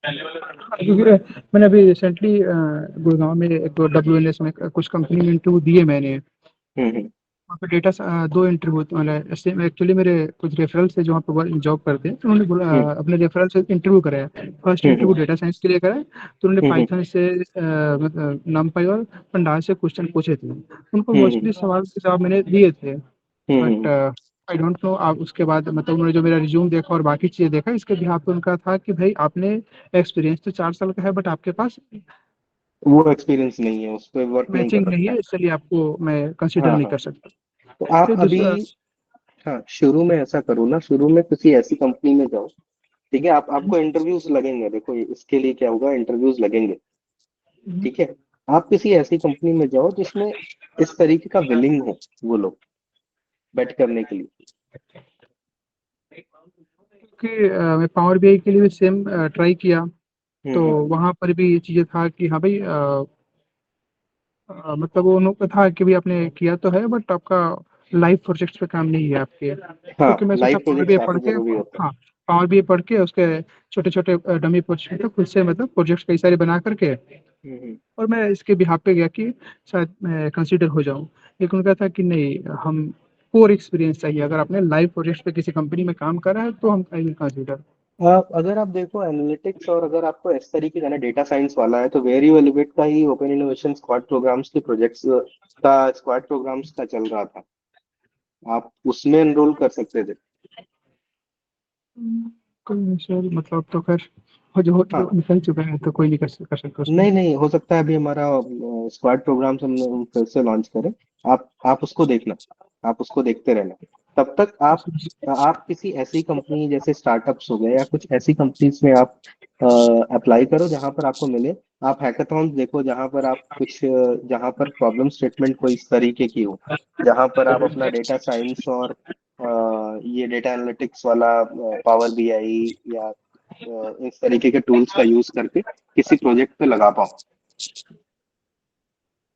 क्योंकि मैंने अभी रिसेंटली गुड़गांव में एक WNS में कुछ कंपनी में इंटरव्यू दिए मैंने। हम्म वहाँ पे डेटा 2 इंटरव्यू मतलब एक्चुअली मेरे कुछ रेफरल से जो वहाँ पे जॉब करते हैं, तो उन्होंने बोला हम्म अपने रेफरल से इंटरव्यू कराया। फर्स्ट हम्म इंटरव्यू डेटा साइंस के लिए कराया, तो उन्होंने हम्म पाइथन से मतलब NumPy और पंडाल से क्वेश्चन पूछे थे। उनको हम्म मोस्टली सवाल के जवाब मैंने दिए थे, but hmm I don't know आप उसके बाद मतलब उन्होंने जो मेरा रिज्यूम देखा और बाकी चीजें देखा, इसके बिहाफ पे उनका था कि भाई आपने एक्सपीरियंस तो 4 साल का है, बट आपके पास वो एक्सपीरियंस नहीं है, उस पर वर्क नहीं मैचिंग कर नहीं रखा है। है, इसलिए आपको मैं कंसिडर हाँ नहीं हाँ। कर सकता। तो आप फिर अभी, दूसरा हाँ, शुरू में ऐसा करो ना, शुरू में किसी ऐसी कंपनी में जाओ। ठीक है, आपको इंटरव्यूज लगेंगे, देखो इसके लिए क्या होगा, इंटरव्यूज लगेंगे। ठीक है, आप किसी ऐसी कंपनी में जाओ जिसमें इस तरीके का विलिंग हो वो लोग बैठ करने के लिए। कि मैं पावर BI के लिए भी सेम ट्राई किया, तो हम्म। वहाँ पर भी ये चीज़ें था कि हाँ भाई मतलब वो उन्होंने था कि भाई आपने किया तो है, बट आपका लाइव प्रोजेक्ट्स पे काम नहीं है आपके। हाँ, क्योंकि मैं सोचा लाइव पावर प्रोजेक्ट्स BI यहाँ पढ़ पे के, जरूरी होता हाँ, पावर BI पढ़ के उसके छोटे छोटे डमी प्रोजेक्ट तो खुद से मतलब प्रोजेक्ट्स कई सारे बना करके, है। और मैं इसके बिहाफ पे गया कि शायद मैं कंसिडर हो जाऊँ। लेकिन उनका था कि नहीं, हम कोर एक्सपीरियंस चाहिए, अगर आपने लाइव प्रोजेक्ट्स पे किसी कंपनी में काम करा है तो हम आई विल कंसिडर। अगर आप देखो एनालिटिक्स, और अगर आपको इस तरीके का ना डेटा साइंस वाला है, तो वेरी एलिवेट का ही ओपन इनोवेशन स्क्वाड प्रोग्राम्स के प्रोजेक्ट्स का, स्क्वाड प्रोग्राम्स का चल रहा था, आप उसमें एनरोल कर सकते थे। कोई नहीं सर, मतलब तो खैर वो जो हाँ, निकल चुका है तो कोई नहीं कर सकता उसमें। नहीं नहीं, हो सकता है अभी हमारा स्क्वाड प्रोग्राम्स हम फिर से लॉन्च करें। आप उसको देखना, आप उसको देखते रहना। तब तक आप किसी ऐसी कंपनी जैसे स्टार्टअप्स हो गए या कुछ ऐसी कंपनीज में आप अप्लाई करो जहां पर आपको मिले। आप हैकाथॉन्स देखो जहां पर आप कुछ जहां पर प्रॉब्लम स्टेटमेंट कोई इस तरीके की हो, जहां पर आप अपना डेटा साइंस और ये डेटा एनालिटिक्स वाला पावर BI या इस तरीके के टूल्स का यूज करके किसी प्रोजेक्ट पे लगा पाओ।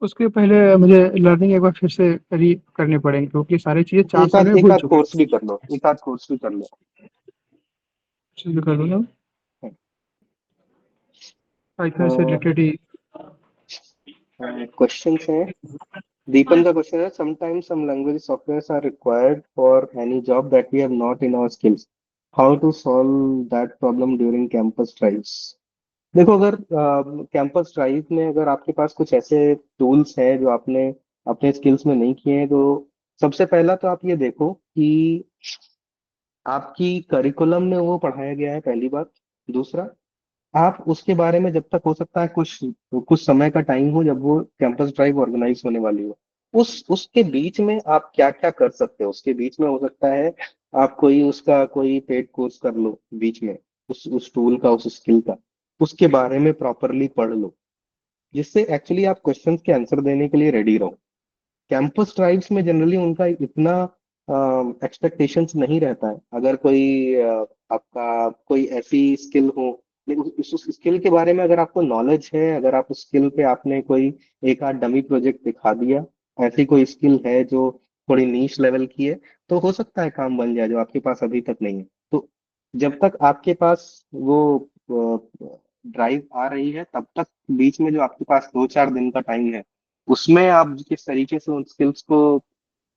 उसके पहले मुझे लर्निंग एक बार फिर से करनी पड़ेगी, क्योंकि सारी चीजें 4 साल में एक भूल आध चुका कोर्स भी कर लो, एक आध कोर्स भी कर लो। हूँ। शुरू कर दूंगा पाइथन से रिलेटेड ही। क्वेश्चंस हैं, दीपन का क्वेश्चन है, sometimes some language softwares are required for any job that we have not in our skills, how to solve that problem during campus drives. देखो, अगर कैंपस ड्राइव में अगर आपके पास कुछ ऐसे टूल्स हैं जो आपने अपने स्किल्स में नहीं किए हैं, तो सबसे पहला तो आप ये देखो कि आपकी करिकुलम में वो पढ़ाया गया है, पहली बात। दूसरा, आप उसके बारे में, जब तक हो सकता है कुछ कुछ समय का टाइम हो जब वो कैंपस ड्राइव ऑर्गेनाइज होने वाली हो, उसके बीच में आप क्या क्या कर सकते हो। उसके बीच में हो सकता है आप कोई उसका कोई पेड कोर्स कर लो बीच में, उस टूल का, उस स्किल का, उसके बारे में प्रॉपरली पढ़ लो, जिससे एक्चुअली आप क्वेश्चंस के आंसर देने के लिए रेडी रहो। कैंपस ड्राइव्स में जनरली उनका इतना एक्सपेक्टेशंस नहीं रहता है। अगर कोई आपका कोई ऐसी स्किल हो, लेकिन उस स्किल के बारे में अगर आपको नॉलेज है, अगर आप उस स्किल पे आपने कोई एक आध डमी प्रोजेक्ट दिखा दिया, ऐसी कोई स्किल है जो थोड़ी नीश लेवल की है, तो हो सकता है काम बन जाए जो आपके पास अभी तक नहीं है। तो जब तक आपके पास वो ड्राइव आ रही है, तब तक बीच में जो आपके पास 2-4 दिन का टाइम है, उसमें आप किस तरीके से उन स्किल्स को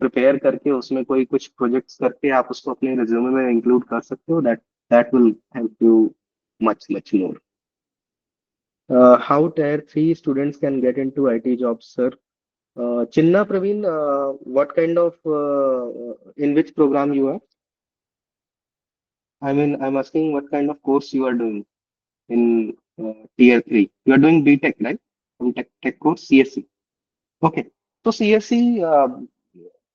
प्रिपेयर करके उसमें कोई कुछ प्रोजेक्ट्स करके आप उसको अपने रिज्यूमे में इंक्लूड कर सकते हो। That that will help you much much more. How Tier 3 students can get into IT jobs, sir? Chinna Praveen, what kind of in which program you are? I mean, I'm asking what kind of course you are doing in Tier 3. You are doing BTech, right? From tech course, CSC. Okay. So CSC,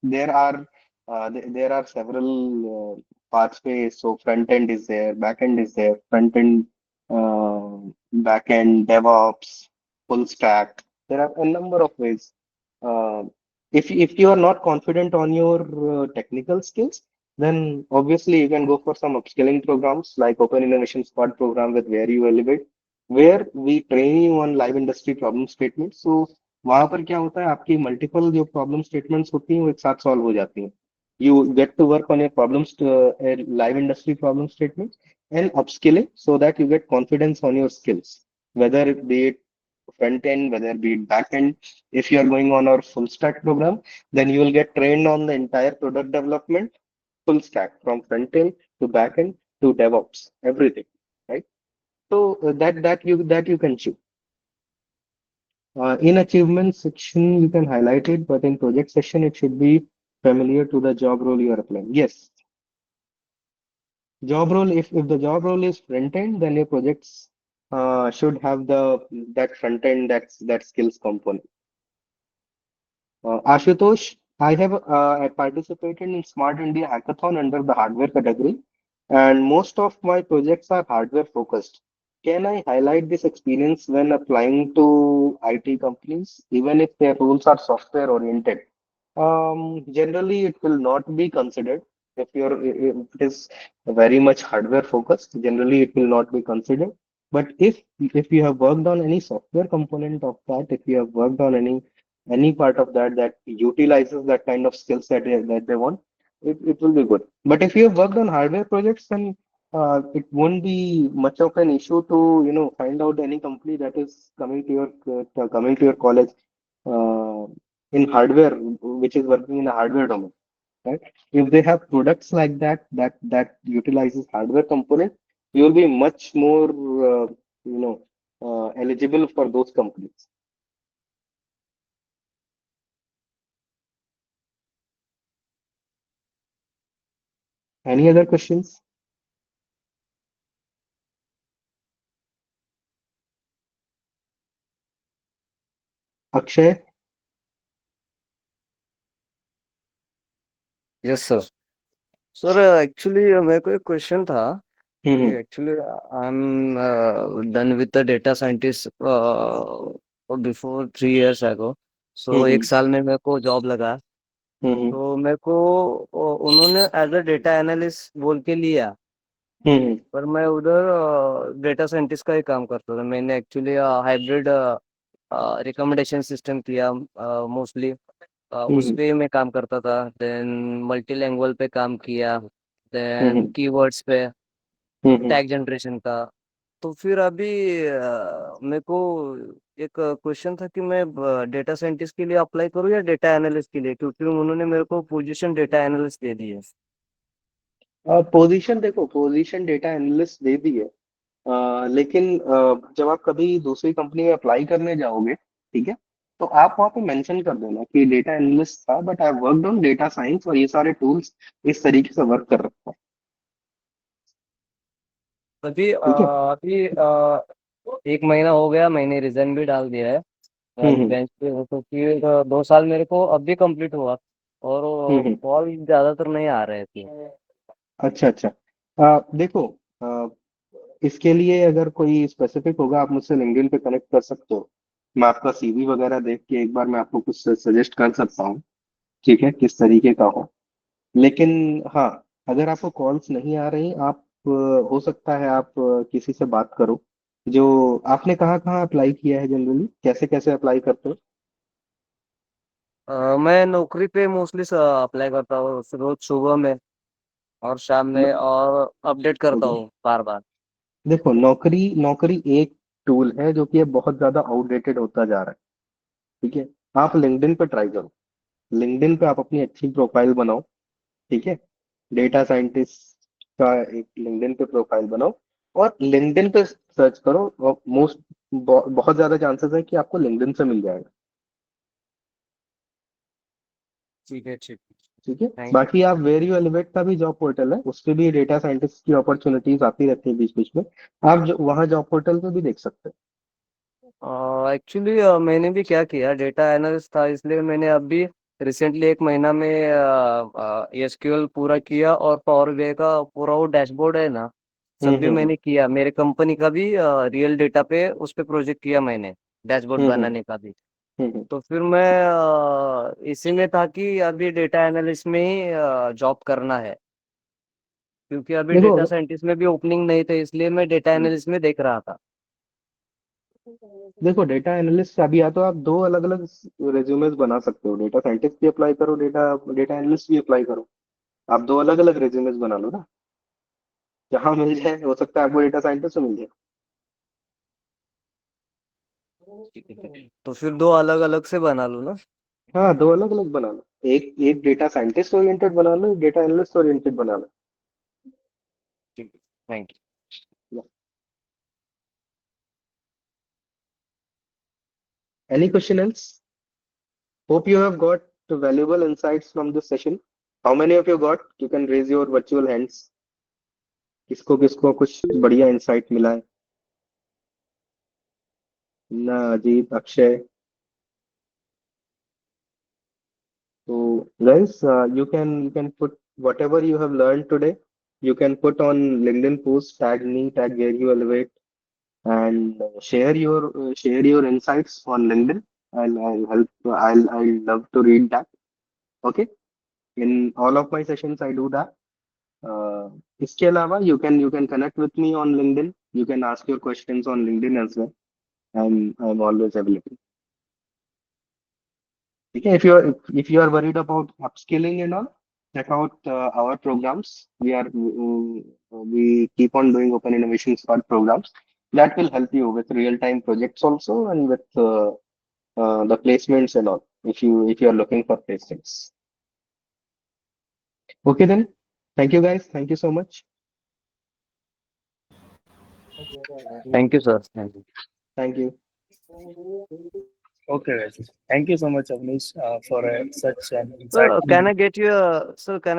there are there are several pathways. So front end is there, back end is there, front end, back end, DevOps, full stack. There are a number of ways. Uh, if you are not confident on your technical skills, then obviously you can go for some upskilling programs like Open Innovation Squad program with Where You Elevate, where we train you on live industry problem statements. So वहां पर क्या होता है, आपकी multiple जो problem statements होती हैं वो एक साथ सॉल्व हो जाती हैं। You get to work on your problems, live industry problem statements, and upskilling so that you get confidence on your skills, whether it be it front end, whether it be it back end. If you are going on our full stack program, then you will get trained on the entire product development, full stack from front end to back end to DevOps, everything, right? So that you can choose. In achievement section, you can highlight it, but in project section, it should be familiar to the job role you are applying. Yes, job role. If the job role is front end, then your projects should have that front end that skills component. Ashutosh, I participated in Smart India Hackathon under the hardware category, and most of my projects are hardware focused. Can I highlight this experience when applying to IT companies, even if their roles are software oriented? Generally, it will not be considered if it is very much hardware focused. Generally, it will not be considered. But if you have worked on any software component of that, if you have worked on any part of that utilizes that kind of skill set that they want, it will be good. But if you have worked on hardware projects, then it won't be much of an issue to find out any company that is coming to your college uh, in hardware, which is working in a hardware domain, right? If they have products like that utilizes hardware component, you will be much more eligible for those companies. Any other questions? Akshay? Yes sir. Sir actually मेरे को एक question था कि hmm actually I am done with the data scientist before 3 years ago। So एक हम्म साल में मेरे को जॉब लगा। हम्म तो मेरे को उन्होंने एज अ डेटा एनालिस्ट बोल के लिया, हम्म पर मैं उधर डेटा साइंटिस्ट का ही काम करता था। मैंने एक्चुअली हाइब्रिड रिकमेंडेशन सिस्टम किया मोस्टली, उस हम्म पे मैं काम करता था। देन मल्टी लैंग्वेज पे काम किया, देन हम्म कीवर्ड्स पे, हम्म टैग जनरेशन का। तो फिर अभी मेरे को एक क्वेश्चन था कि मैं डेटा साइंटिस्ट के लिए अप्लाई करूँ या डेटा एनालिस्ट के लिए, क्योंकि उन्होंने मेरे को पोजीशन डेटा एनालिस्ट दे दी है। पोजीशन देखो, पोजीशन डेटा एनालिस्ट दे दी है। लेकिन जब आप कभी दूसरी कंपनी में अप्लाई करने जाओगे, ठीक है, तो आप वहाँ पे मेंशन कर देना कि डेटा एनालिस्ट था, but I worked on data science और ये सारे टूल्स इस तरीके से वर्क कर रखा है। अभी ठीक है। एक महीना हो गया, मैंने रिजाइन भी डाल दिया है। मैं अभी हम्म बेंच पे हूँ, तो फिर 2 साल मेरे को अभी कंप्लीट हुआ, और हम्म कॉल ज्यादातर नहीं आ रहे थे। अच्छा अच्छा। देखो, अ, इसके लिए अगर कोई स्पेसिफिक होगा, आप मुझसे लिंक्डइन पे कनेक्ट कर सकते हो। मैं आपका सीवी वगैरह देख के एक बार मैं आपको कुछ सजेस्ट कर सकता हूँ, ठीक है, किस तरीके का हो। लेकिन हाँ, अगर आपको कॉल्स नहीं आ रही, आप हो सकता है आप किसी से बात करो। जो आपने कहाँ कहाँ अप्लाई किया है, जनरली कैसे कैसे अप्लाई करते हो? मैं नौकरी पे मोस्टली अप्लाई करता हूँ, रोज सुबह में और शाम में, न- और अपडेट करता हम्म। हूँ बार बार। देखो, नौकरी नौकरी एक टूल है जो कि अब बहुत ज्यादा आउटडेटेड होता जा रहा है। ठीक है, आप लिंक्डइन पे ट्राई करो। लिंक्डइन पे आप अपनी अच्छी प्रोफाइल बनाओ, ठीक है। डेटा साइंटिस्ट का एक लिंक्डइन पे प्रोफाइल बनाओ और लिंक्डइन पे सर्च करो, और बहुत ज्यादा चांसेस है कि आपको लिंक्डइन से मिल जाएगा। ठीक है, ठीक। ठीक है। Thank you. बाकी आप वेरी एलिवेट का भी जॉब पोर्टल है, उस पे भी डेटा साइंटिस्ट की अपॉर्चुनिटीज आती रहती है बीच बीच में। आप वहाँ जॉब पोर्टल पे भी देख सकते एक्चुअली मैंने भी क्या किया, डेटा एनालिस्ट था इसलिए मैंने अभी रिसेंटली एक महीना में एसक्यूएल पूरा किया, और पावर बीआई का पूरा वो डैशबोर्ड है ना, हो। सब भी मैंने किया। मेरे कंपनी का भी रियल डेटा पे उस पे प्रोजेक्ट किया मैंने, डैशबोर्ड हम्म हम्म बनाने का भी। हम्म। तो फिर मैं इसी में था कि अभी डेटा एनालिस्ट में ही जॉब करना है, क्योंकि अभी देखो, डेटा साइंटिस्ट में भी ओपनिंग नहीं थे, इसलिए मैं डेटा एनालिस्ट में देख रहा था। देखो डेटा एनालिस्ट अभी या तो आप दो अलग अलग रेज्यूमेस बना सकते हो, डेटा साइंटिस्ट भी अप्लाई करो, डेटा डेटा एनालिस्ट भी अप्लाई करो। आप दो अलग अलग रेज्यूमेस बना लो ना। जहाँ मिल जाए, हो सकता है आपको डेटा साइंटिस्ट मिल जाए। तो फिर दो अलग अलग से बना लूँ ना? हाँ, दो अलग अलग बना लो। एक एक डेटा साइंटिस्ट ओरिएंटेड बना लो, एक डेटा एनालिस्ट ओरिएंटेड बना लो। ठीक है, thank you. Any question else? Hope you have got valuable insights from this session. How many of you got? You can raise your virtual hands. किसको किसको कुछ बढ़िया insight मिला है? ना, Ajit, Akshay. So guys, you can put whatever you have learned today. You can put on LinkedIn post, tag me, tag Gary Elevate, and share your insights on LinkedIn. I'll help. I'll love to read that. Okay. In all of my sessions, I do that. इसके अलावा you can connect with me on LinkedIn. You can ask your questions on LinkedIn as well. I'm always available. Okay, if you are worried about upskilling and all, check out our programs. We keep on doing Open Innovation Squad programs that will help you with real time projects also, and with the placements and all. If you are looking for placements. Okay then. Thank you guys. Thank you so much. Thank you, sir. Thank you. Thank you. Okay, guys. Thank you so much, Avnish, for such an Sir, insightful. can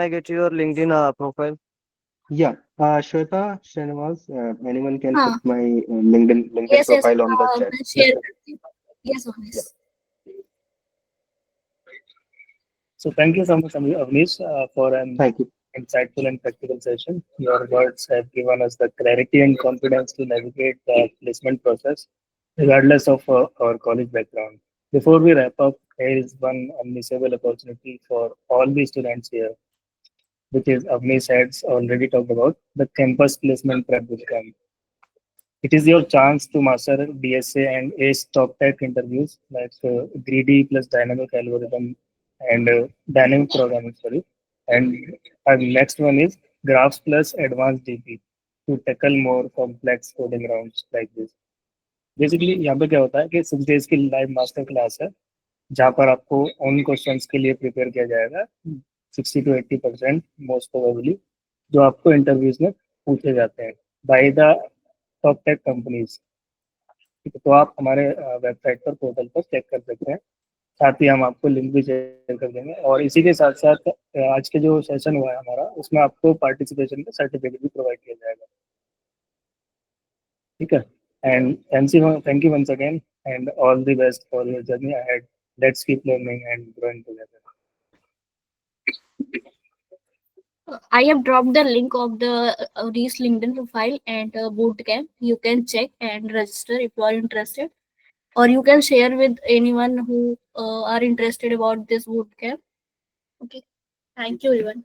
I get your LinkedIn profile? Yeah, Shweta Srinivas, anyone can हाँ put my LinkedIn yes yes profile on the chat. मैं share करती हूँ yes Avnish. So thank you so much, Avnish, for an Thank you. insightful and practical session. Your words have given us the clarity and confidence to navigate the placement process, regardless of our college background. Before we wrap up, here is one unmissable opportunity for all the students here, which is Avnish has already talked about, the campus placement prep bootcamp. It is your chance to master DSA and ACE top tech interviews like greedy plus dynamic algorithm and dynamic programming. Sorry, and our next one is graphs plus advanced DP to tackle more complex coding rounds like this. Basically यहाँ पे क्या होता है कि 6 days की live master class है जहाँ पर आपको उन क्वेश्चंस के लिए प्रिपेयर किया जाएगा 60 to 80% मोस्ट प्रोबेबली जो आपको इंटरव्यूज में पूछे जाते हैं by the top tech companies. ठीक है, तो आप हमारे वेबसाइट पर पोर्टल पर चेक कर सकते हैं। साथ ही हम आपको लिंक भी शेयर कर देंगे और इसी के साथ साथ आज के जो सेशन हुआ है हमारा उसमें आपको पार्टिसिपेशन का सर्टिफिकेट भी प्रोवाइड किया जाएगा। ठीक है, and thank you once again and all the best for your journey ahead. Let's keep learning and growing together. I have dropped the link of the Reese LinkedIn profile and bootcamp. You can check and register if you are interested, or you can share with anyone who are interested about this bootcamp. Okay, thank you everyone.